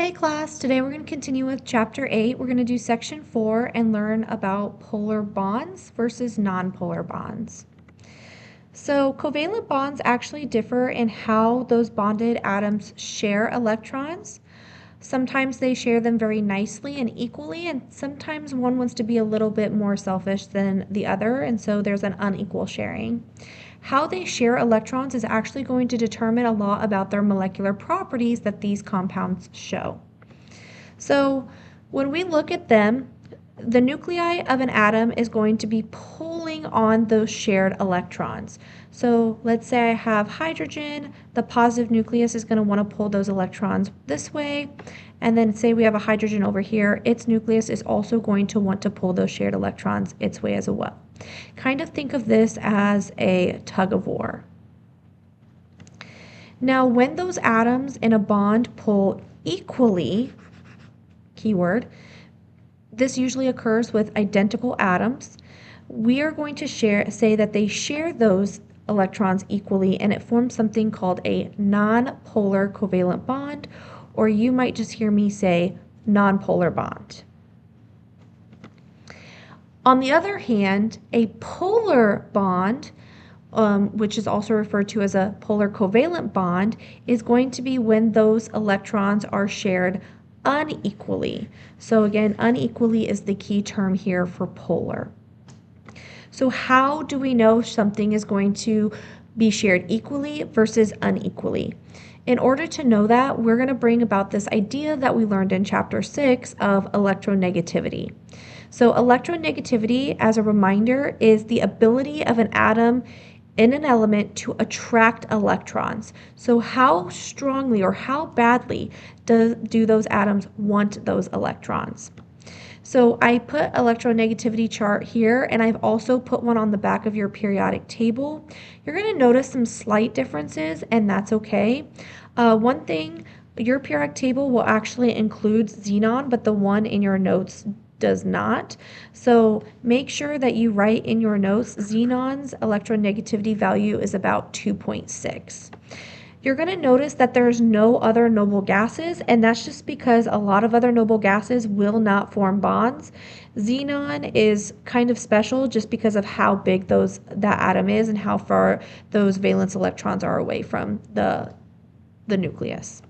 Hey class, today we're going to continue with chapter 8. We're going to do section 4 and learn about polar bonds versus nonpolar bonds. So covalent bonds actually differ in how those bonded atoms share electrons. Sometimes they share them very nicely and equally, and sometimes one wants to be a little bit more selfish than the other, and so there's an unequal sharing. How they share electrons is actually going to determine a lot about their molecular properties that these compounds show. So when we look at them, the nuclei of an atom is going to be pulling on those shared electrons. So let's say I have hydrogen, the positive nucleus is going to want to pull those electrons this way, and then say we have a hydrogen over here, its nucleus is also going to want to pull those shared electrons its way as well. Kind of think of this as a tug of war. Now, when those atoms in a bond pull equally, keyword, this usually occurs with identical atoms. We are going to say that they share those electrons equally, and it forms something called a nonpolar covalent bond, or you might just hear me say nonpolar bond. On the other hand, a polar bond, which is also referred to as a polar covalent bond, is going to be when those electrons are shared unequally. So again, unequally is the key term here for polar. So how do we know something is going to be shared equally versus unequally? In order to know that, we're going to bring about this idea that we learned in chapter 6 of electronegativity. So electronegativity, as a reminder, is the ability of an atom in an element to attract electrons. So how strongly or how badly do those atoms want those electrons? So I put electronegativity chart here, and I've also put one on the back of your periodic table. You're going to notice some slight differences, and that's okay. One thing, your periodic table will actually include xenon, but the one in your notes does not. So make sure that you write in your notes xenon's electronegativity value is about 2.6. You're going to notice that there's no other noble gases, and that's just because a lot of other noble gases will not form bonds. Xenon is kind of special just because of how big that atom is and how far those valence electrons are away from the nucleus.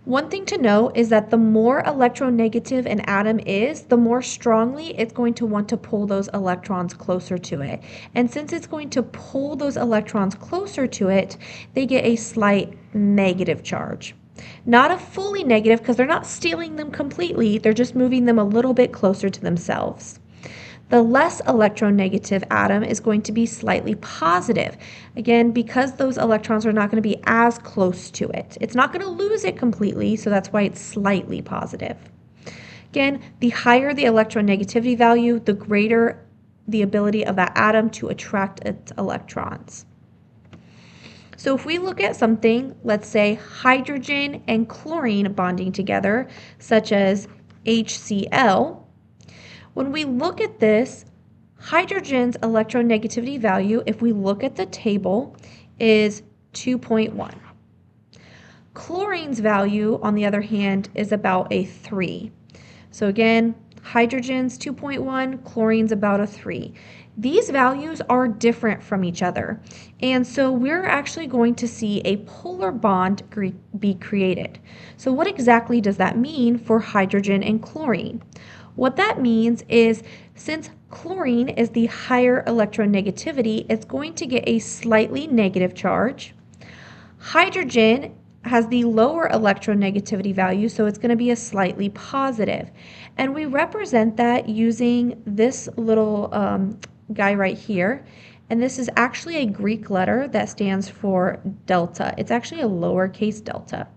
One thing to know is that the more electronegative an atom is, the more strongly it's going to want to pull those electrons closer to it. And since it's going to pull those electrons closer to it, they get a slight negative charge. Not a fully negative, because they're not stealing them completely, they're just moving them a little bit closer to themselves. The less electronegative atom is going to be slightly positive. Again, because those electrons are not going to be as close to it. It's not going to lose it completely, so that's why it's slightly positive. Again, the higher the electronegativity value, the greater the ability of that atom to attract its electrons. So if we look at something, let's say hydrogen and chlorine bonding together, such as HCl, when we look at this, hydrogen's electronegativity value, if we look at the table, is 2.1. Chlorine's value, on the other hand, is about a 3. So again, hydrogen's 2.1, chlorine's about a 3. These values are different from each other, and so we're actually going to see a polar bond be created. So what exactly does that mean for hydrogen and chlorine? What that means is, since chlorine is the higher electronegativity, it's going to get a slightly negative charge. Hydrogen has the lower electronegativity value, so it's going to be a slightly positive. And we represent that using this little guy right here. And this is actually a Greek letter that stands for delta. It's actually a lowercase delta.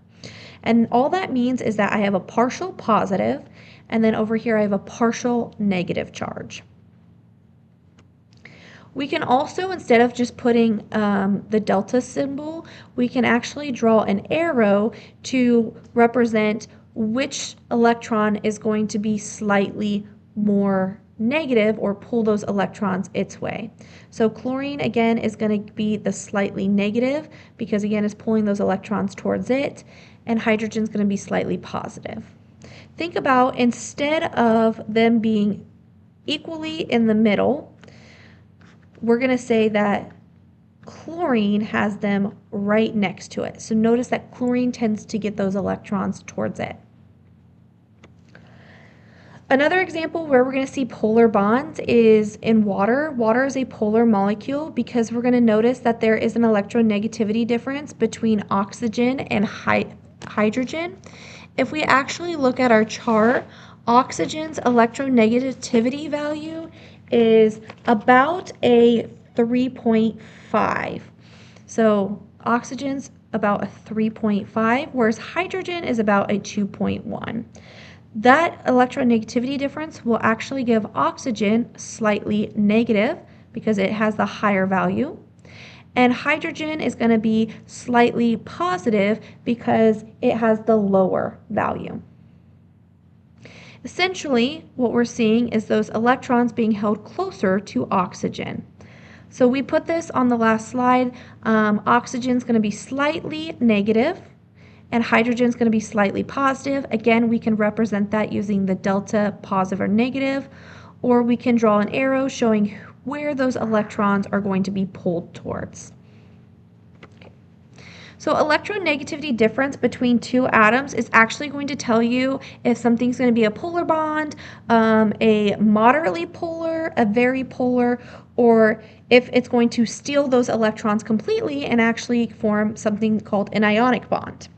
And all that means is that I have a partial positive, and then over here I have a partial negative charge. We can also, instead of just putting the delta symbol, we can actually draw an arrow to represent which electron is going to be slightly more negative or pull those electrons its way. So chlorine again is going to be the slightly negative because again it's pulling those electrons towards it, and hydrogen is going to be slightly positive. Think about instead of them being equally in the middle, we're going to say that chlorine has them right next to it. So notice that chlorine tends to get those electrons towards it. Another example where we're going to see polar bonds is in water. Water is a polar molecule because we're going to notice that there is an electronegativity difference between oxygen and hydrogen. If we actually look at our chart, oxygen's electronegativity value is about a 3.5. So oxygen's about a 3.5, whereas hydrogen is about a 2.1. That electronegativity difference will actually give oxygen slightly negative because it has the higher value. And hydrogen is going to be slightly positive because it has the lower value. Essentially, what we're seeing is those electrons being held closer to oxygen. So we put this on the last slide. Oxygen is going to be slightly negative, and hydrogen is going to be slightly positive. Again, we can represent that using the delta positive or negative, or we can draw an arrow showing where those electrons are going to be pulled towards. So electronegativity difference between two atoms is actually going to tell you if something's going to be a polar bond, a moderately polar, a very polar, or if it's going to steal those electrons completely and actually form something called an ionic bond.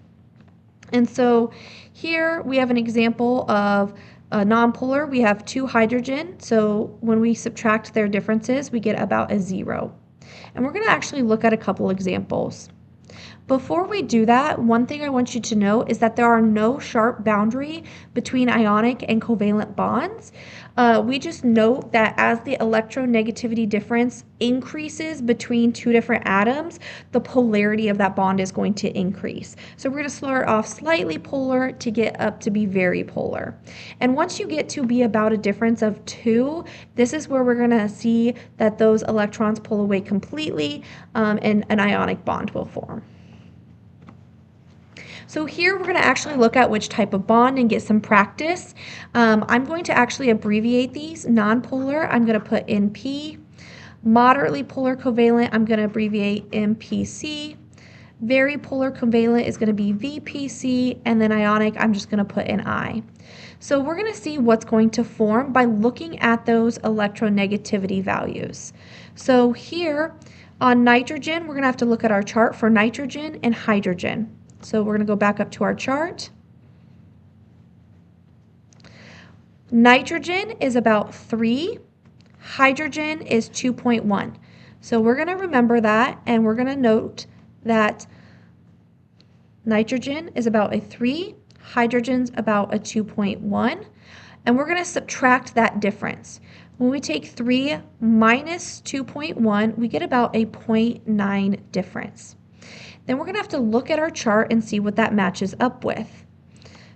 And so here we have an example of a nonpolar. We have two hydrogen, so when we subtract their differences, we get about a 0. And we're going to actually look at a couple examples. Before we do that, one thing I want you to know is that there are no sharp boundary between ionic and covalent bonds. We just note that as the electronegativity difference increases between two different atoms, the polarity of that bond is going to increase. So we're going to start off slightly polar to get up to be very polar. And once you get to be about a difference of 2, this is where we're going to see that those electrons pull away completely and an ionic bond will form. So here we're going to actually look at which type of bond and get some practice. I'm going to actually abbreviate these. Nonpolar, I'm going to put NP. Moderately polar covalent, I'm going to abbreviate MPC. Very polar covalent is going to be VPC, and then ionic, I'm just going to put an I. So we're going to see what's going to form by looking at those electronegativity values. So here on nitrogen, we're going to have to look at our chart for nitrogen and hydrogen. So we're going to go back up to our chart. Nitrogen is about 3. Hydrogen is 2.1. So we're going to remember that, and we're going to note that nitrogen is about a 3, hydrogen's about a 2.1, and we're going to subtract that difference. When we take 3 minus 2.1, we get about a 0.9 difference. Then we're going to have to look at our chart and see what that matches up with.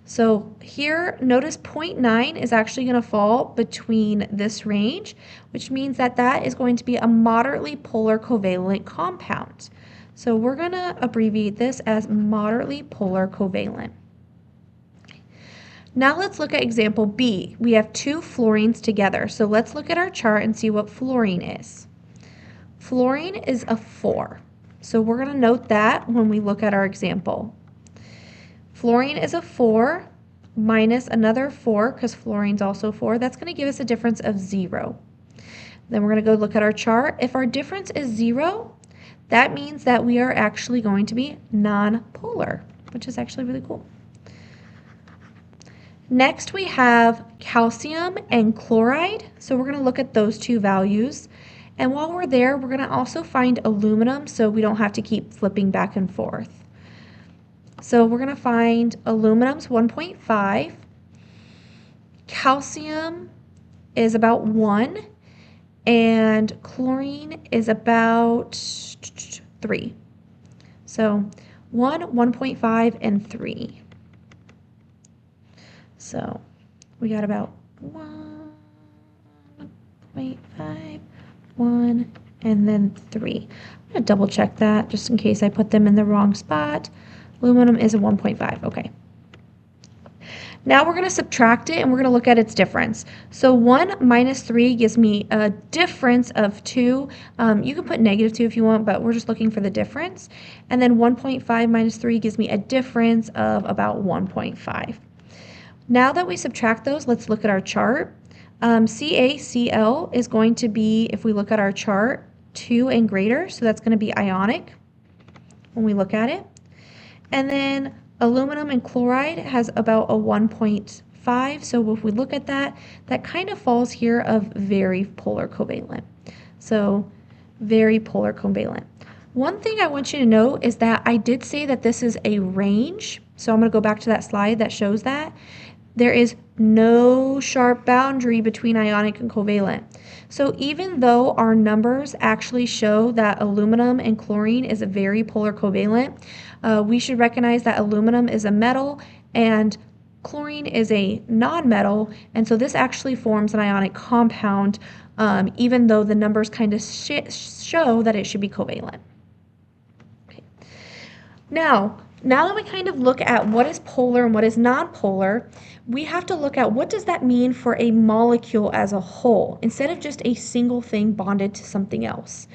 So here, notice 0.9 is actually going to fall between this range, which means that that is going to be a moderately polar covalent compound. So we're going to abbreviate this as moderately polar covalent. Now let's look at example B. We have two fluorines together. So let's look at our chart and see what fluorine is. Fluorine is a 4. So we're going to note that when we look at our example. Fluorine is a 4 minus another 4, because fluorine's also 4. That's going to give us a difference of 0. Then we're going to go look at our chart. If our difference is 0, that means that we are actually going to be nonpolar, which is actually really cool. Next we have calcium and chloride. So we're going to look at those two values. And while we're there, we're going to also find aluminum so we don't have to keep flipping back and forth. So we're going to find aluminum's 1.5. Calcium is about 1. And chlorine is about 3. So 1, 1.5, and 3. So we got about 1, 0.5, 1, and then 3. I'm going to double check that just in case I put them in the wrong spot. Aluminum is a 1.5. Okay. Now we're going to subtract it and we're going to look at its difference. So 1 minus 3 gives me a difference of 2. You can put -2 if you want, but we're just looking for the difference. And then 1.5 minus 3 gives me a difference of about 1.5. Now that we subtract those, let's look at our chart. CaCl is going to be, if we look at our chart, 2 and greater, so that's going to be ionic when we look at it. And then aluminum and chloride has about a 1.5, so if we look at that, that kind of falls here of very polar covalent. So very polar covalent. One thing I want you to know is that I did say that this is a range, so I'm going to go back to that slide that shows that. There is no sharp boundary between ionic and covalent. So even though our numbers actually show that aluminum and chlorine is a very polar covalent, we should recognize that aluminum is a metal and chlorine is a non-metal, and so this actually forms an ionic compound, even though the numbers kind of show that it should be covalent. Okay. Now that we kind of look at what is polar and what is non-polar, we have to look at what does that mean for a molecule as a whole, instead of just a single thing bonded to something else.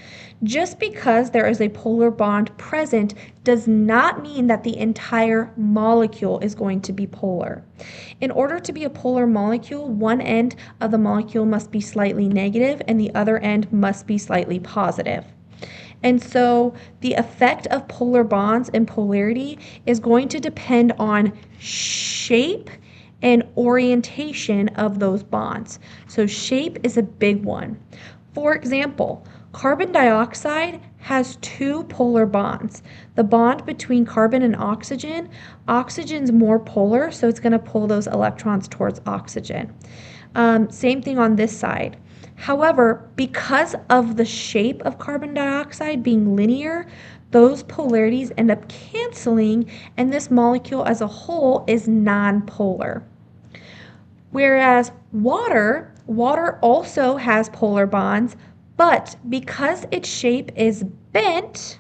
Just because there is a polar bond present does not mean that the entire molecule is going to be polar. In order to be a polar molecule, one end of the molecule must be slightly negative and the other end must be slightly positive. And so the effect of polar bonds and polarity is going to depend on shape and orientation of those bonds. So shape is a big one. For example, carbon dioxide has 2 polar bonds. The bond between carbon and oxygen, oxygen's more polar, so it's going to pull those electrons towards oxygen. Same thing on this side. However, because of the shape of carbon dioxide being linear, those polarities end up canceling, and this molecule as a whole is non-polar. Whereas water also has polar bonds, but because its shape is bent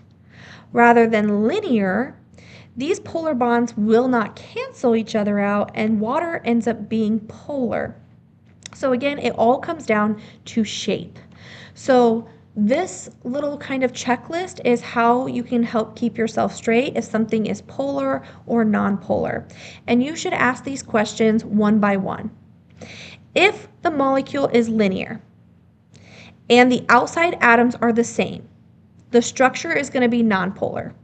rather than linear, these polar bonds will not cancel each other out, and water ends up being polar. So again, it all comes down to shape. So this little kind of checklist is how you can help keep yourself straight if something is polar or non-polar. And you should ask these questions one by one. If the molecule is linear and the outside atoms are the same, the structure is going to be non-polar.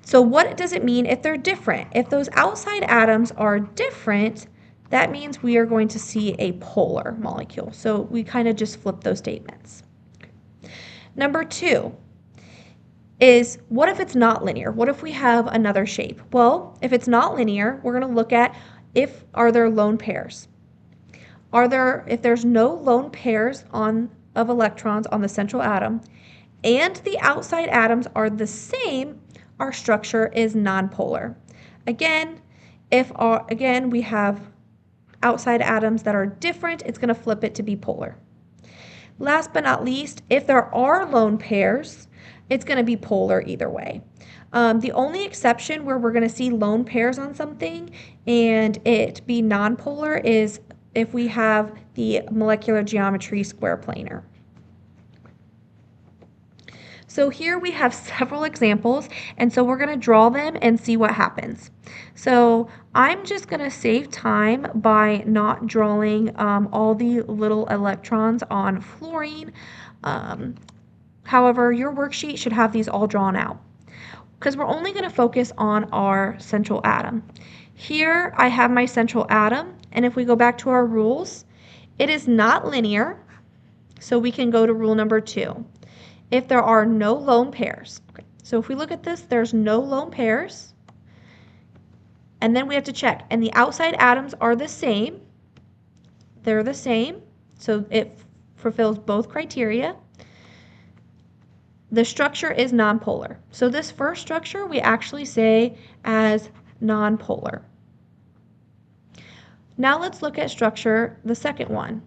So what does it mean if they're different? If those outside atoms are different, that means we are going to see a polar molecule. So we kind of just flip those statements. Number 2 is, what if it's not linear? What if we have another shape? Well, if it's not linear, we're going to look at are there lone pairs? If there's no lone pairs of electrons on the central atom and the outside atoms are the same, our structure is nonpolar. Again, we have outside atoms that are different, it's going to flip it to be polar. Last but not least, if there are lone pairs, it's going to be polar either way. The only exception where we're going to see lone pairs on something and it be nonpolar is if we have the molecular geometry square planar. So here we have several examples, and so we're going to draw them and see what happens. So I'm just going to save time by not drawing all the little electrons on fluorine. However, your worksheet should have these all drawn out because we're only going to focus on our central atom. Here I have my central atom, and if we go back to our rules, it is not linear, so we can go to rule number 2. If there are no lone pairs. Okay. So if we look at this, there's no lone pairs. And then we have to check. And the outside atoms are the same. They're the same. So it fulfills both criteria. The structure is nonpolar. So this first structure we actually say as nonpolar. Now let's look at structure, the second one.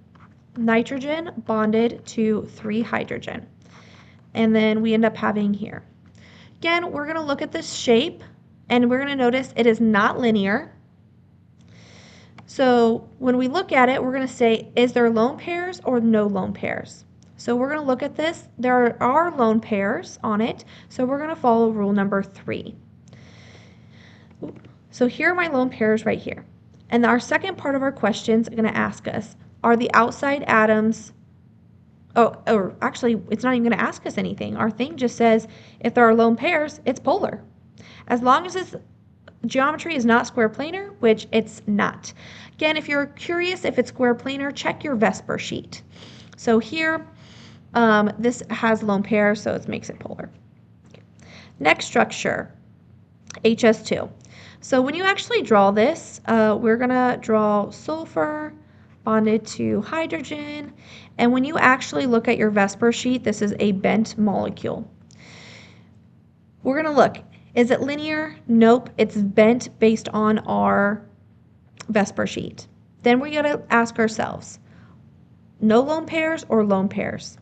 nitrogen bonded to 3 hydrogen. And then we end up having here. Again, we're going to look at this shape and we're going to notice it is not linear. So when we look at it, we're going to say, is there lone pairs or no lone pairs? So we're going to look at this. There are lone pairs on it, so we're going to follow rule number 3. So here are my lone pairs right here. And our second part of our questions are going to ask us, are the outside atoms, or actually, it's not even going to ask us anything. Our thing just says, if there are lone pairs, it's polar. As long as its geometry is not square planar, which it's not. Again, if you're curious if it's square planar, check your VSEPR sheet. So here, this has lone pairs, so it makes it polar. Okay. Next structure, HS2. So when you actually draw this, we're going to draw sulfur bonded to hydrogen. And when you actually look at your VSEPR sheet, this is a bent molecule. We're going to look. Is it linear? Nope. It's bent based on our VSEPR sheet. Then we got to ask ourselves, no lone pairs or lone pairs?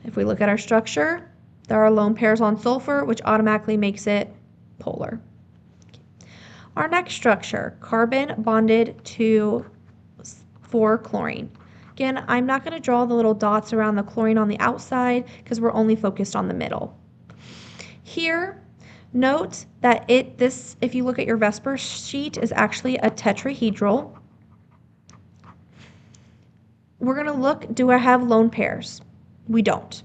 If we look at our structure, there are lone pairs on sulfur, which automatically makes it polar. Our next structure, carbon bonded to 4-chlorine. Again, I'm not going to draw the little dots around the chlorine on the outside because we're only focused on the middle. Here, note that if you look at your VSEPR sheet, is actually a tetrahedral. We're going to look, do I have lone pairs? We don't.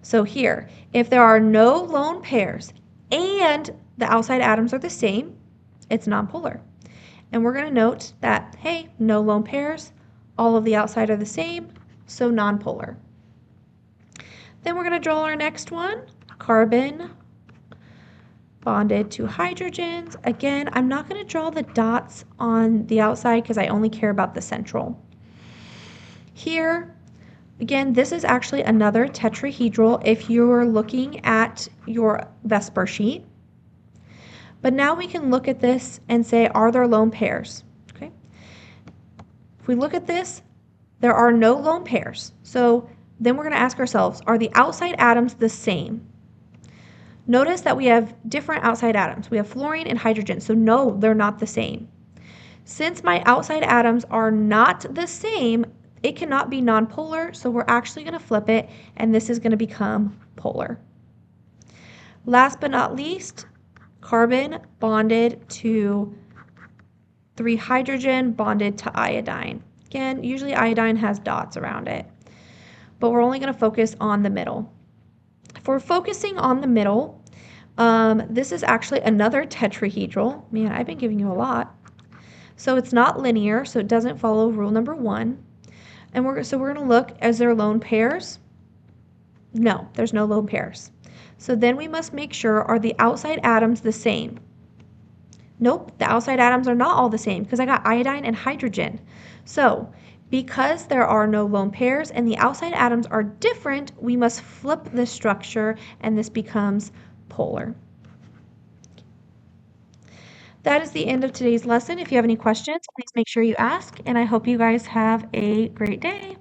So here, if there are no lone pairs and the outside atoms are the same, it's nonpolar. And we're going to note that, hey, no lone pairs, all of the outside are the same, so nonpolar. Then we're going to draw our next one, carbon bonded to hydrogens. Again, I'm not going to draw the dots on the outside because I only care about the central. Here, again, this is actually another tetrahedral if you're looking at your VSEPR sheet. But now we can look at this and say, are there lone pairs? Okay. If we look at this, there are no lone pairs. So then we're going to ask ourselves, are the outside atoms the same? Notice that we have different outside atoms. We have fluorine and hydrogen, so no, they're not the same. Since my outside atoms are not the same, it cannot be nonpolar, so we're actually going to flip it, and this is going to become polar. Last but not least, carbon bonded to 3 hydrogen bonded to iodine. Again, usually iodine has dots around it, but we're only going to focus on the middle. If we're focusing on the middle, this is actually another tetrahedral. Man, I've been giving you a lot. So it's not linear, so it doesn't follow rule number 1. And we're going to look, is there lone pairs? No, there's no lone pairs. So then we must make sure, are the outside atoms the same? Nope, the outside atoms are not all the same because I got iodine and hydrogen. So because there are no lone pairs and the outside atoms are different, we must flip this structure and this becomes polar. That is the end of today's lesson. If you have any questions, please make sure you ask, and I hope you guys have a great day.